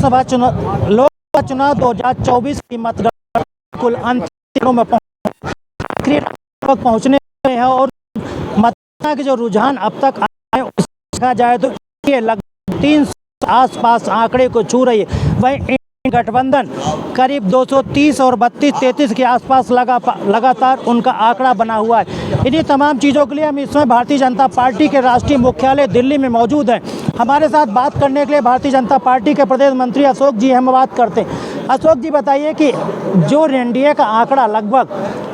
लोकसभा चुनाव 2024 की मतगणना कुल अंतिम में पहुंचने हैं और मतगणना के जो रुझान अब तक आए देखा जाए तो ये लगभग 300 आसपास आंकड़े को छू रही है। वहीं गठबंधन करीब 230 और 32-33 के आसपास लगातार उनका आंकड़ा बना हुआ है। इन्हीं तमाम चीज़ों के लिए हम इसमें भारतीय जनता पार्टी के राष्ट्रीय मुख्यालय दिल्ली में मौजूद हैं। हमारे साथ बात करने के लिए भारतीय जनता पार्टी के प्रदेश मंत्री अशोक जी हम बात करते हैं। अशोक जी बताइए कि जो एनडीए का आंकड़ा लगभग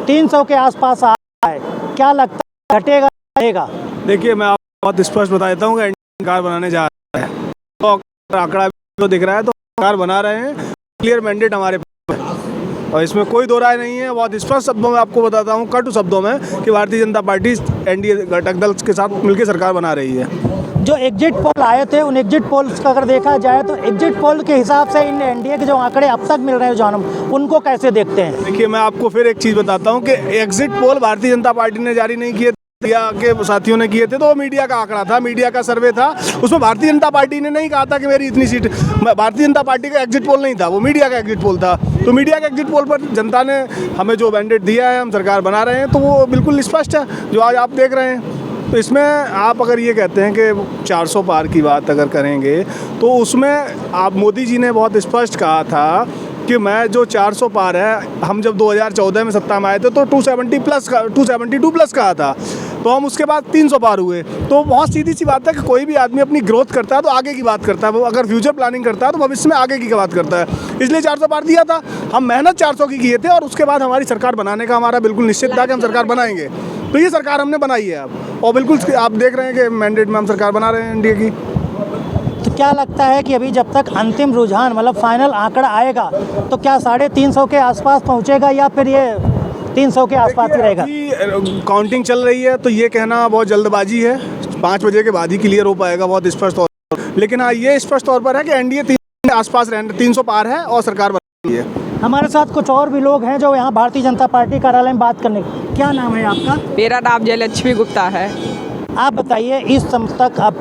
300 के आसपास आ रहा है, क्या लगता है घटेगा बढ़ेगा? देखिए, मैं आपको बहुत स्पष्ट बता देता हूँ कि एनडीए सरकार बनाने जा रहा है, तो आंकड़ा जो दिख रहा है तो सरकार बना रहे हैं। क्लियर मैंडेट हमारे पास है और इसमें कोई दो राय नहीं है। बहुत स्पष्ट शब्दों में आपको बताता हूँ, कटु शब्दों में, कि भारतीय जनता पार्टी एनडीए घटक दल के साथ मिलकर सरकार बना रही है। जो एग्जिट पोल आए थे उन एग्जिट पोल्स का अगर देखा जाए तो एग्जिट पोल के हिसाब से इन एनडीए के जो आंकड़े अब तक मिल रहे हैं जानम, उनको कैसे देखते हैं? देखिए, मैं आपको फिर एक चीज़ बताता हूँ कि exit poll Bharatiya Janata party ने जारी नहीं किए, मीडिया के साथियों ने किए थे, तो वो मीडिया का आंकड़ा था, मीडिया का सर्वे था। उसमें भारतीय जनता पार्टी ने नहीं कहा था कि मेरी इतनी सीट, भारतीय जनता पार्टी का एग्जिट पोल नहीं था, वो मीडिया का एग्जिट पोल था। तो मीडिया के एग्जिट पोल पर जनता ने हमें जो मैंडेट दिया है, हम सरकार बना रहे हैं, तो वो बिल्कुल स्पष्ट है जो आज आप देख रहे हैं। तो इसमें आप अगर ये कहते हैं कि 400 पार की बात अगर करेंगे तो उसमें आप मोदी जी ने बहुत स्पष्ट कहा था कि मैं जो 400 पार है, हम जब 2014 में सत्ता में आए थे तो 272 प्लस कहा था, तो हम उसके बाद 300 पार हुए। तो बहुत सीधी सी बात है कि कोई भी आदमी अपनी ग्रोथ करता है तो आगे की बात करता है, वो अगर फ्यूचर प्लानिंग करता है तो भविष्य में आगे की बात करता है। इसलिए 400 पार दिया था, हम मेहनत 400 की किए थे और उसके बाद हमारी सरकार बनाने का हमारा बिल्कुल निश्चित था कि हम सरकार बनाएंगे। तो ये सरकार हमने बनाई है अब, और बिल्कुल आप देख रहे हैं कि मैंडेट में हम सरकार बना रहे हैं एनडीए की। तो क्या लगता है कि अभी जब तक अंतिम रुझान मतलब फाइनल आंकड़ा आएगा तो क्या 350 के आसपास पहुंचेगा या फिर ये 300 के आसपास ही रहेगा? काउंटिंग चल रही है तो ये कहना बहुत जल्दबाजी है। 5 बजे के बाद ही क्लियर हो पाएगा बहुत स्पष्ट तौर पर। लेकिन हाँ, ये स्पष्ट तौर पर है कि एनडीए 300 के आसपास 300 पार है और सरकार बन रही है। हमारे साथ कुछ और भी लोग हैं जो यहाँ भारतीय जनता पार्टी कार्यालय में बात करने। क्या नाम है आपका? मेरा नाम जयलक्ष्मी गुप्ता है। आप बताइए, इस अब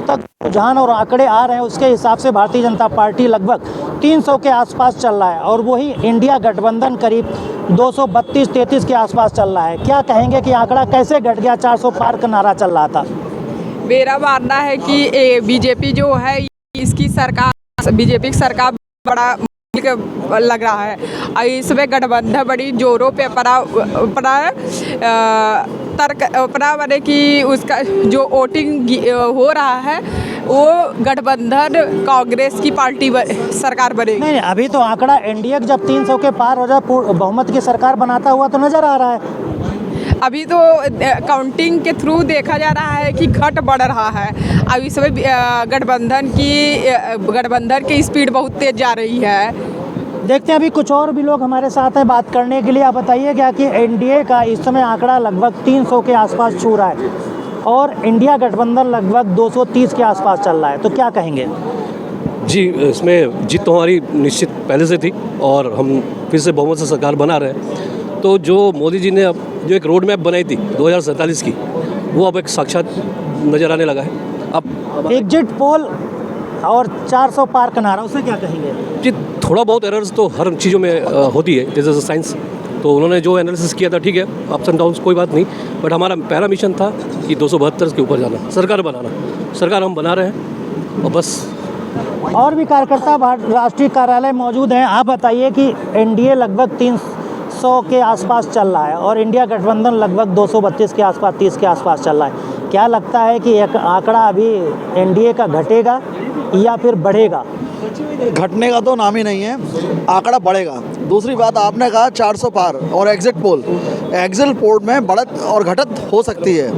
तक रुझान और आंकड़े आ रहे हैं उसके हिसाब से भारतीय जनता पार्टी लगभग 300 के आसपास चल रहा है और वही इंडिया गठबंधन करीब 232-33 के आसपास चल रहा है। क्या कहेंगे कि आंकड़ा कैसे घट गया? 400 पार का नारा चल रहा था। मेरा मानना है कि बीजेपी जो है इसकी सरकार, बीजेपी की सरकार बड़ा लग रहा है और इसमें गठबंधन बड़ी जोरों पे तर्क अपना बने कि उसका जो वोटिंग हो रहा है वो गठबंधन कांग्रेस की पार्टी सरकार बनेगी। नहीं, अभी तो आंकड़ा एनडीए जब 300 के पार हो जाए बहुमत की सरकार बनाता हुआ तो नजर आ रहा है। अभी तो काउंटिंग के थ्रू देखा जा रहा है कि घट बढ़ रहा है। अब इसमें गठबंधन की स्पीड बहुत तेज जा रही है। देखते हैं, अभी कुछ और भी लोग हमारे साथ हैं बात करने के लिए। आप बताइए क्या कि एनडीए का इस समय आंकड़ा लगभग 300 के आसपास छू रहा है और इंडिया गठबंधन लगभग 230 के आसपास चल रहा है, तो क्या कहेंगे? जी, इसमें जीत तो हमारी निश्चित पहले से थी और हम फिर से बहुमत से सरकार बना रहे हैं। तो जो मोदी जी ने अब जो एक रोड मैप बनाई थी 2047 की, वो अब एक साक्षात नज़र आने लगा है। अब एग्जिट पोल और 400 पार का नारा, उसे क्या कहेंगे? जी, थोड़ा बहुत एरर्स तो हर चीज़ों में होती है, जैसे साइंस। तो उन्होंने जो एनालिसिस किया था, ठीक है, अप्स एंड डाउन्स कोई बात नहीं, बट हमारा पहला मिशन था कि 272 के ऊपर जाना, सरकार बनाना। सरकार हम बना रहे हैं और बस। और भी कार्यकर्ता राष्ट्रीय कार्यालय मौजूद हैं। आप बताइए कि एनडीए लगभग 300 के आसपास चल रहा है और इंडिया गठबंधन लगभग 232 के आसपास, 30 के आसपास चल रहा है। क्या लगता है कि एक आंकड़ा अभी एनडीए का घटेगा या फिर बढ़ेगा? घटने का तो नाम ही नहीं है, आंकड़ा बढ़ेगा। दूसरी बात, आपने कहा 400 पार और एग्जिट पोल में बढ़त और घटत हो सकती है।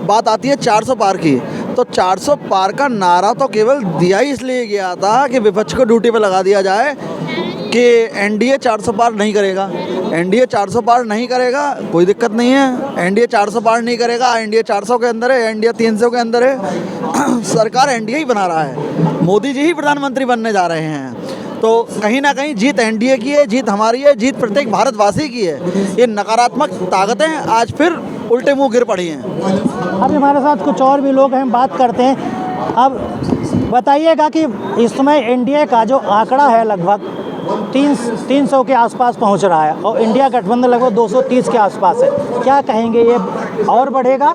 बात आती है 400 पार की, तो 400 पार का नारा तो केवल दिया ही इसलिए गया था कि विपक्ष को ड्यूटी पे लगा दिया जाए कि एनडीए 400 पार नहीं करेगा। एनडीए 400 पार नहीं करेगा, कोई दिक्कत नहीं है। एनडीए 400 पार नहीं करेगा, एनडीए 400 के अंदर है, एनडीए 300 के अंदर है। सरकार एनडीए ही बना रहा है, मोदी जी ही प्रधानमंत्री बनने जा रहे हैं। तो कहीं ना कहीं जीत एनडीए की है, जीत हमारी है, जीत प्रत्येक भारतवासी की है। ये नकारात्मक ताकतें आज फिर उल्टे मुंह गिर पड़ी हैं। अब हमारे साथ कुछ और भी लोग हैं, बात करते हैं। अब बताइएगा कि इस समय एनडीए का जो आंकड़ा है लगभग 300 के आसपास पहुंच रहा है और इंडिया गठबंधन लगभग 230 के आसपास है। क्या कहेंगे, ये और बढ़ेगा?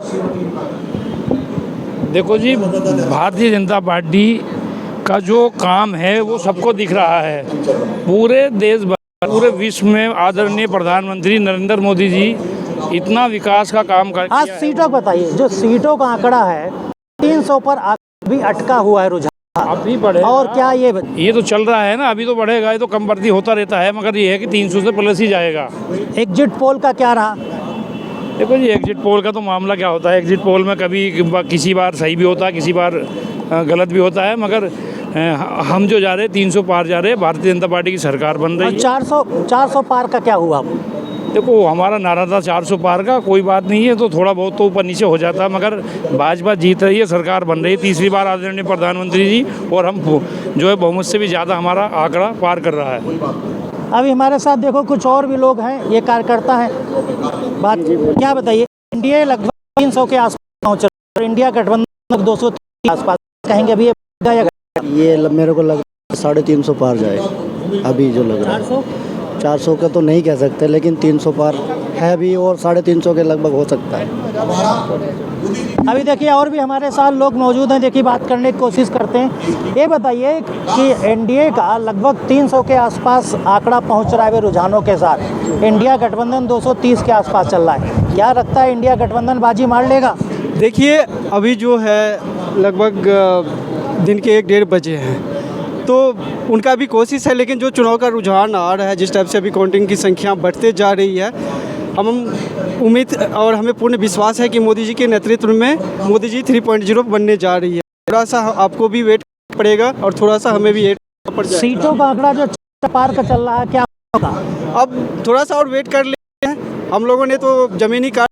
देखो जी, भारतीय जनता पार्टी का जो काम है वो सबको दिख रहा है। पूरे देश भर, पूरे विश्व में आदरणीय प्रधानमंत्री नरेंद्र मोदी जी इतना विकास का काम कर आज सीटों का बताइए, जो सीटों का आंकड़ा है 300 पर अभी अटका हुआ है रुझान, अभी बढ़ेगा। और क्या ये तो चल रहा है ना, अभी तो बढ़ेगा, ये तो कम बढ़ती होता रहता है, मगर ये है कि 300 से प्लस ही जाएगा। एग्जिट पोल का क्या रहा? देखो जी, एग्जिट पोल का तो मामला क्या होता है, एग्जिट पोल में कभी किसी बार सही भी होता है, किसी बार गलत भी होता है, मगर हम जो जा रहे हैं 300 पार जा रहे हैं, भारतीय जनता पार्टी की सरकार बन रही है। 400 पार का क्या हुआ? देखो, हमारा नारा था 400 पार का, कोई बात नहीं है, तो थोड़ा बहुत तो ऊपर नीचे हो जाता है, मगर भाजपा जीत रही है, सरकार बन रही है, तीसरी बार आदरणीय प्रधानमंत्री जी, और हम जो है बहुमत से भी ज़्यादा हमारा आंकड़ा पार कर रहा है। अभी हमारे साथ देखो कुछ और भी लोग हैं, ये कार्यकर्ता हैं। बात क्या बताइए, एनडीए लगभग 300 के आसपास पहुँच रहा है, इंडिया गठबंधन 230 के आसपास, कहेंगे अभी ये मेरे को लग रहा है 350 पार जाए अभी जो लग रहा है। 400 का तो नहीं कह सकते, लेकिन 300 पार है भी, और 350 के लगभग हो सकता है। अभी देखिए और भी हमारे साथ लोग मौजूद हैं, देखिए बात करने की कोशिश करते हैं। ये बताइए कि एनडीए का लगभग 300 के आसपास आंकड़ा पहुंच रहा है रुझानों के साथ, इंडिया गठबंधन 230 के आसपास चल रहा है। क्या लगता है इंडिया गठबंधन बाजी मार लेगा? देखिए, अभी जो है लगभग दिन के 1-1.5 बजे हैं, तो उनका भी कोशिश है, लेकिन जो चुनाव का रुझान आ रहा है, जिस टाइप से अभी काउंटिंग की संख्या बढ़ते जा रही है, हम उम्मीद और हमें पूर्ण विश्वास है कि मोदी जी के नेतृत्व में मोदी जी 3.0 बनने जा रही है। थोड़ा सा आपको भी वेट करना पड़ेगा और थोड़ा सा हमें भी वेट करना पड़ जाएगा। सीटों का आंकड़ा जो पार का चल रहा है, क्या होगा? अब थोड़ा सा और वेट कर लेते हैं। हम लोगों ने तो ज़मीनी कार्ड